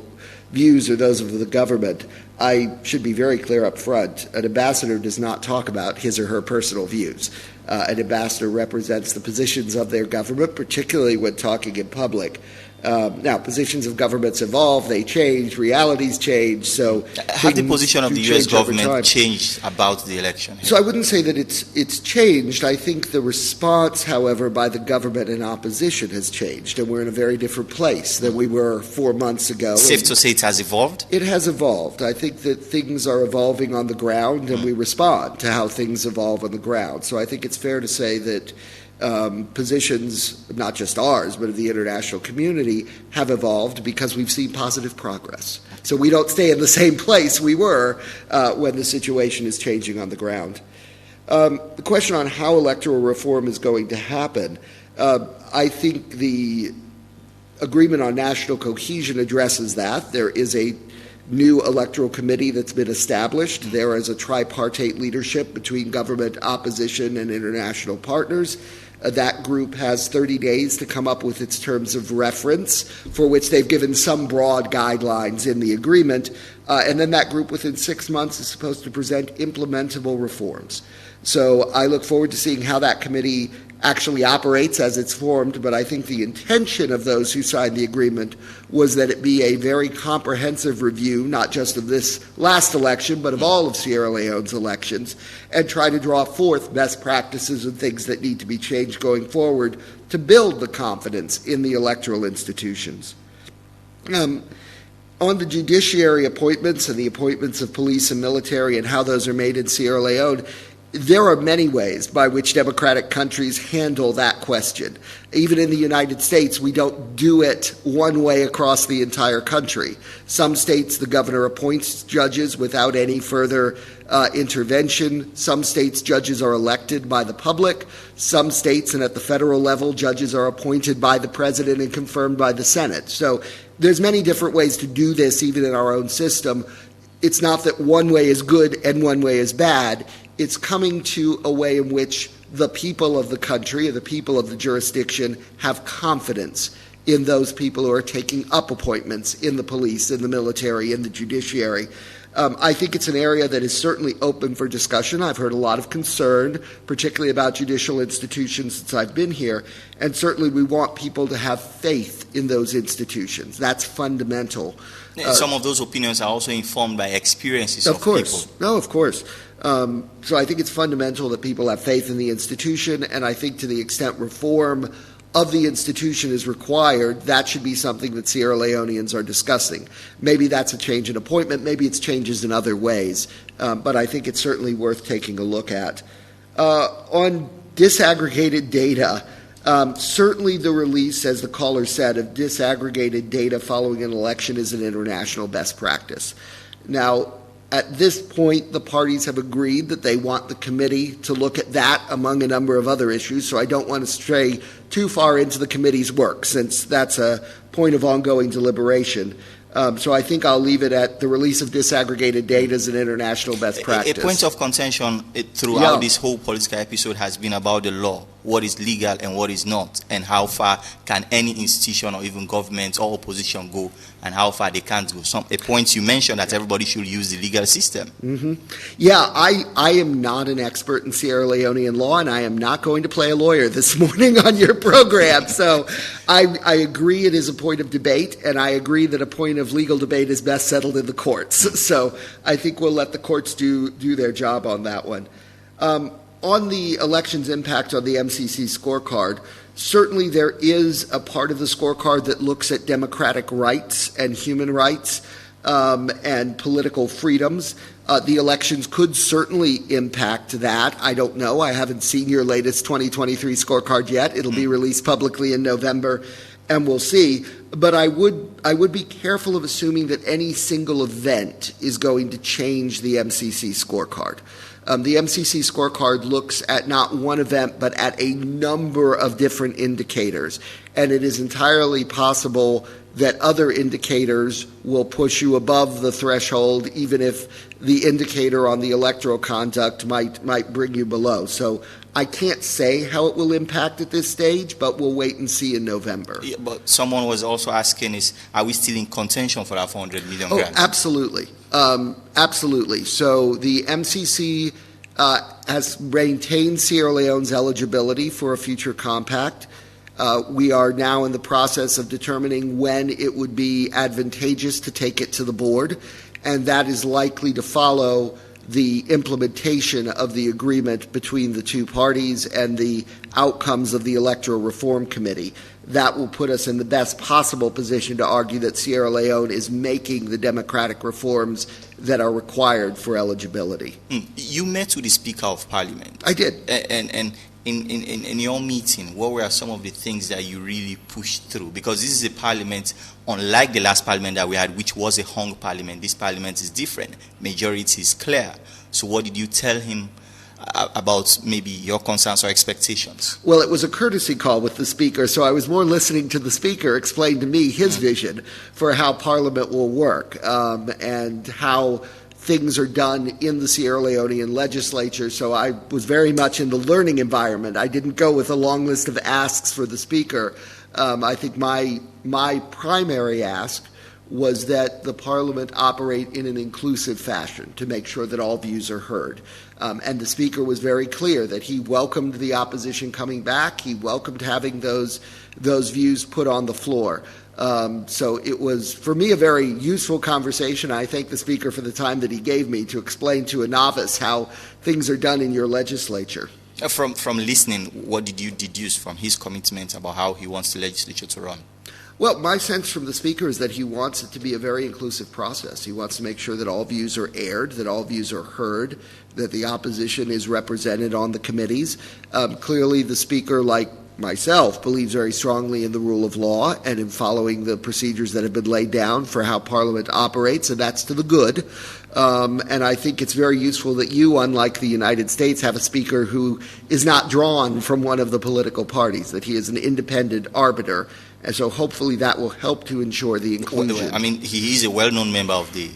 views or those of the government. I should be very clear up front. An ambassador does not talk about his or her personal views. An ambassador represents the positions of their government, particularly when talking in public. Now, positions of governments evolve, they change, realities change, so... Have the position of the U.S. government changed about the election? So I wouldn't say that it's changed. I think the response, however, by the government and opposition has changed, and we're in a very different place than we were 4 months ago. Safe to say it has evolved? It has evolved. I think that things are evolving on the ground, and we respond to how things evolve on the ground. So I think it's fair to say that positions, not just ours, but of the international community, have evolved because we've seen positive progress. So we don't stay in the same place we were when the situation is changing on the ground. The question on how electoral reform is going to happen, I think the agreement on national cohesion addresses that. There is a new electoral committee that's been established. There is a tripartite leadership between government, opposition, and international partners. That group has 30 days to come up with its terms of reference, for which they've given some broad guidelines in the agreement. And then that group within 6 months is supposed to present implementable reforms. So I look forward to seeing how that committee actually operates as it's formed, but I think the intention of those who signed the agreement was that it be a very comprehensive review, not just of this last election, but of all of Sierra Leone's elections, and try to draw forth best practices and things that need to be changed going forward to build the confidence in the electoral institutions. On the judiciary appointments and the appointments of police and military and how those are made in Sierra Leone, there are many ways by which democratic countries handle that question. Even in the United States, we don't do it one way across the entire country. Some states, the governor appoints judges without any further intervention. Some states, judges are elected by the public. Some states, and at the federal level, judges are appointed by the president and confirmed by the Senate. So there's many different ways to do this, even in our own system. It's not that one way is good and one way is bad. It's coming to a way in which the people of the country, or the people of the jurisdiction, have confidence in those people who are taking up appointments in the police, in the military, in the judiciary. I think it's an area that is certainly open for discussion. I've heard a lot of concern, particularly about judicial institutions since I've been here, and certainly we want people to have faith in those institutions. That's fundamental. Some of those opinions are also informed by experiences of course. people. No, of course. So I think it's fundamental that people have faith in the institution, and I think to the extent reform of the institution is required, that should be something that Sierra Leoneans are discussing. Maybe that's a change in appointment, maybe it's changes in other ways, but I think it's certainly worth taking a look at. On disaggregated data, certainly the release, as the caller said, of disaggregated data following an election is an international best practice. Now, at this point, the parties have agreed that they want the committee to look at that among a number of other issues, so I don't want to stray too far into the committee's work, since that's a point of ongoing deliberation. So I think I'll leave it at the release of disaggregated data as an international best practice. A point of contention throughout this whole political episode has been about the law, what is legal and what is not, and how far can any institution or even government or opposition go, and how far they can't go. A point you mentioned that everybody should use the legal system. Mm-hmm. Yeah, I am not an expert in Sierra Leonean law, and I am not going to play a lawyer this morning on your program. So I agree it is a point of debate, and I agree that a point of legal debate is best settled in the courts. So I think we'll let the courts do their job on that one. On the election's impact on the MCC scorecard, certainly there is a part of the scorecard that looks at democratic rights and human rights and political freedoms. The elections could certainly impact that. I don't know. I haven't seen your latest 2023 scorecard yet. It'll be released publicly in November, and we'll see. But I would be careful of assuming that any single event is going to change the MCC scorecard. The MCC scorecard looks at not one event, but at a number of different indicators. And it is entirely possible that other indicators will push you above the threshold, even if the indicator on the electoral conduct might bring you below. So I can't say how it will impact at this stage, but we'll wait and see in November. Yeah, but someone was also asking, are we still in contention for that 400 million grant? Absolutely. Absolutely. So the MCC has maintained Sierra Leone's eligibility for a future compact. We are now in the process of determining when it would be advantageous to take it to the board, and that is likely to follow the implementation of the agreement between the two parties and the outcomes of the Electoral Reform Committee. That will put us in the best possible position to argue that Sierra Leone is making the democratic reforms that are required for eligibility. You met with the Speaker of Parliament. I did. And in your meeting, what were some of the things that you really pushed through? Because this is a parliament, unlike the last parliament that we had, which was a hung parliament. This parliament is different. Majority is clear. So what did you tell him about maybe your concerns or expectations? Well, it was a courtesy call with the Speaker, so I was more listening to the Speaker explain to me his vision for how Parliament will work and how things are done in the Sierra Leonean legislature, so I was very much in the learning environment. I didn't go with a long list of asks for the Speaker. I think my primary ask was that the Parliament operate in an inclusive fashion to make sure that all views are heard. And the Speaker was very clear that he welcomed the opposition coming back. He welcomed having those views put on the floor. So it was, for me, a very useful conversation. I thank the Speaker for the time that he gave me to explain to a novice how things are done in your legislature. From listening, what did you deduce from his commitment about how he wants the legislature to run? Well, my sense from the Speaker is that he wants it to be a very inclusive process. He wants to make sure that all views are aired, that all views are heard, that the opposition is represented on the committees. Clearly, the Speaker, like myself, believes very strongly in the rule of law and in following the procedures that have been laid down for how Parliament operates, and that's to the good. And I think it's very useful that you, unlike the United States, have a Speaker who is not drawn from one of the political parties, that he is an independent arbiter. And so hopefully that will help to ensure the inclusion. I mean, he is a well-known member of the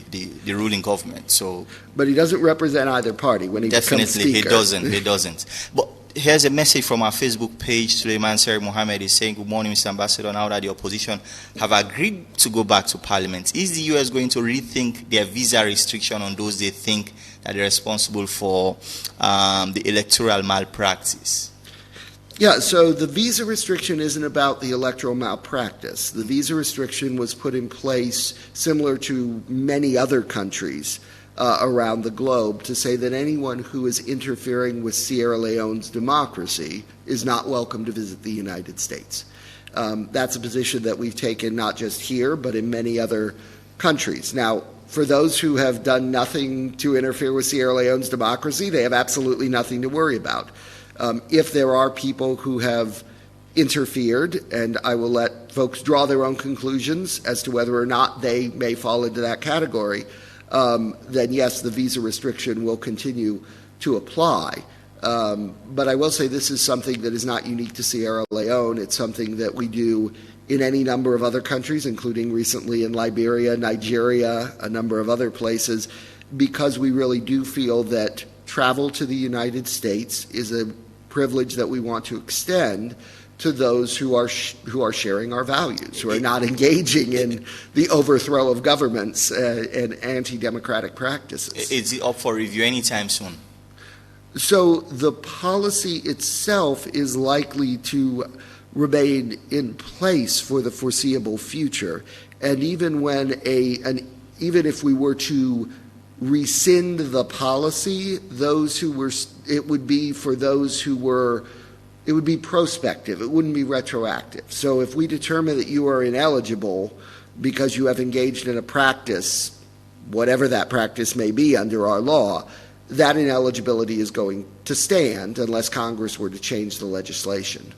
ruling government, so... But he doesn't represent either party when he becomes Speaker. Definitely, he doesn't. But here's a message from our Facebook page. Suleiman Seri Mohammed is saying, good morning, Mr. Ambassador. Now that the opposition have agreed to go back to Parliament, is the U.S. going to rethink their visa restriction on those they think that are responsible for the electoral malpractice? Yeah, so the visa restriction isn't about the electoral malpractice. The visa restriction was put in place similar to many other countries around the globe to say that anyone who is interfering with Sierra Leone's democracy is not welcome to visit the United States. That's a position that we've taken not just here, but in many other countries. Now, for those who have done nothing to interfere with Sierra Leone's democracy, they have absolutely nothing to worry about. If there are people who have interfered, and I will let folks draw their own conclusions as to whether or not they may fall into that category, then yes, the visa restriction will continue to apply. But I will say this is something that is not unique to Sierra Leone. It's something that we do in any number of other countries, including recently in Liberia, Nigeria, a number of other places, because we really do feel that travel to the United States is a privilege that we want to extend to those who are sharing our values, who are not engaging in the overthrow of governments and anti-democratic practices. Is it up for review anytime soon? So the policy itself is likely to remain in place for the foreseeable future, and even even if we were to rescind the policy, it would be prospective. It wouldn't be retroactive. So if we determine that you are ineligible because you have engaged in a practice, whatever that practice may be under our law, that ineligibility is going to stand unless Congress were to change the legislation.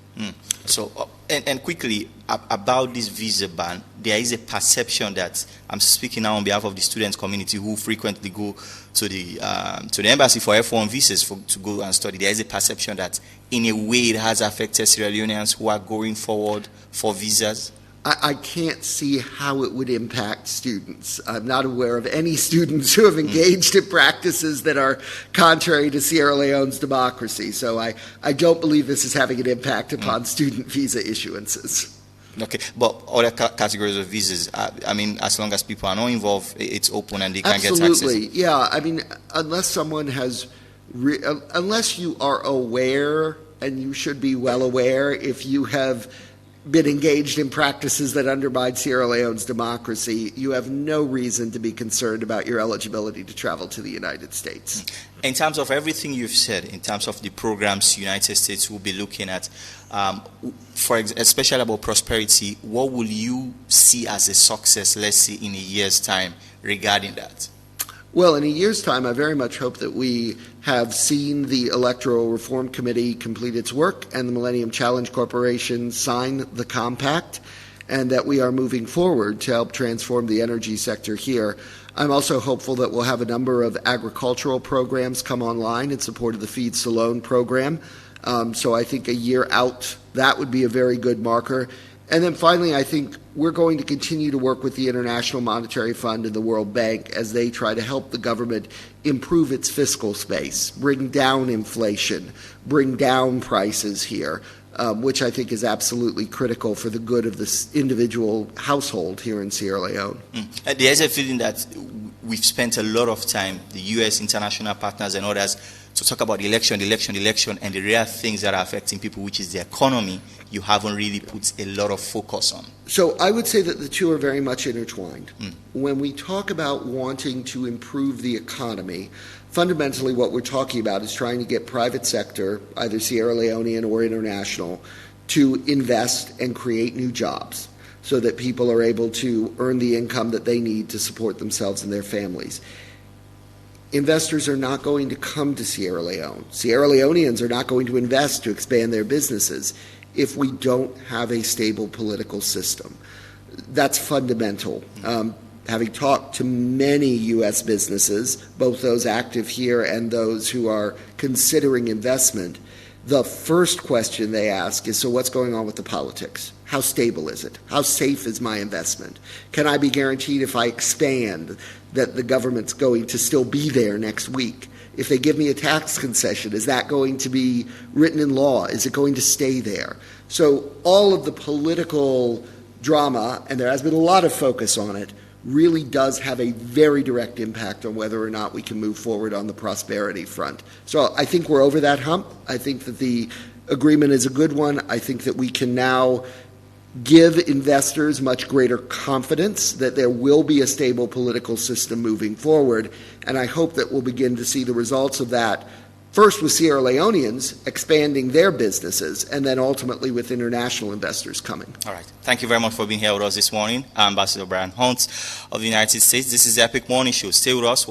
So, and quickly, about this visa ban, there is a perception that, I'm speaking now on behalf of the student community who frequently go to the embassy for F1 visas to go and study. There is a perception that, in a way, it has affected Sierra Leoneans who are going forward for visas. I can't see how it would impact students. I'm not aware of any students who have engaged in practices that are contrary to Sierra Leone's democracy. So I don't believe this is having an impact upon student visa issuances. Okay, but other categories of visas, I mean, as long as people are not involved, it's open and they can get access. Absolutely, yeah. I mean, unless someone has, unless you are aware, and you should be well aware, if you have been engaged in practices that undermine Sierra Leone's democracy, you have no reason to be concerned about your eligibility to travel to the United States. In terms of everything you've said, in terms of the programs United States will be looking at, especially about prosperity, what will you see as a success, let's say, in a year's time regarding that? Well, in a year's time, I very much hope that we have seen the Electoral Reform Committee complete its work and the Millennium Challenge Corporation sign the compact, and that we are moving forward to help transform the energy sector here. I'm also hopeful that we'll have a number of agricultural programs come online in support of the Feeds to Loan program. So I think a year out, that would be a very good marker. And then finally, I think we're going to continue to work with the International Monetary Fund and the World Bank as they try to help the government improve its fiscal space, bring down inflation, bring down prices here, which I think is absolutely critical for the good of this individual household here in Sierra Leone. There's a feeling that we've spent a lot of time, the U.S., international partners and others, to talk about election, and the real things that are affecting people, which is the economy, you haven't really put a lot of focus on. So I would say that the two are very much intertwined. When we talk about wanting to improve the economy, fundamentally what we're talking about is trying to get private sector, either Sierra Leonean or international, to invest and create new jobs so that people are able to earn the income that they need to support themselves and their families. Investors are not going to come to Sierra Leone. Sierra Leoneans are not going to invest to expand their businesses if we don't have a stable political system. That's fundamental. Having talked to many U.S. businesses, both those active here and those who are considering investment, the first question they ask is, so what's going on with the politics? How stable is it? How safe is my investment? Can I be guaranteed if I expand that the government's going to still be there next week? If they give me a tax concession, is that going to be written in law? Is it going to stay there? So all of the political drama, and there has been a lot of focus on it, really does have a very direct impact on whether or not we can move forward on the prosperity front. So I think we're over that hump. I think that the agreement is a good one. I think that we can now give investors much greater confidence that there will be a stable political system moving forward, and I hope that we'll begin to see the results of that, first with Sierra Leoneans expanding their businesses, and then ultimately with international investors coming. All right. Thank you very much for being here with us this morning. I'm Ambassador Brian Hunt of the United States. This is the Epic Morning Show. Stay with us.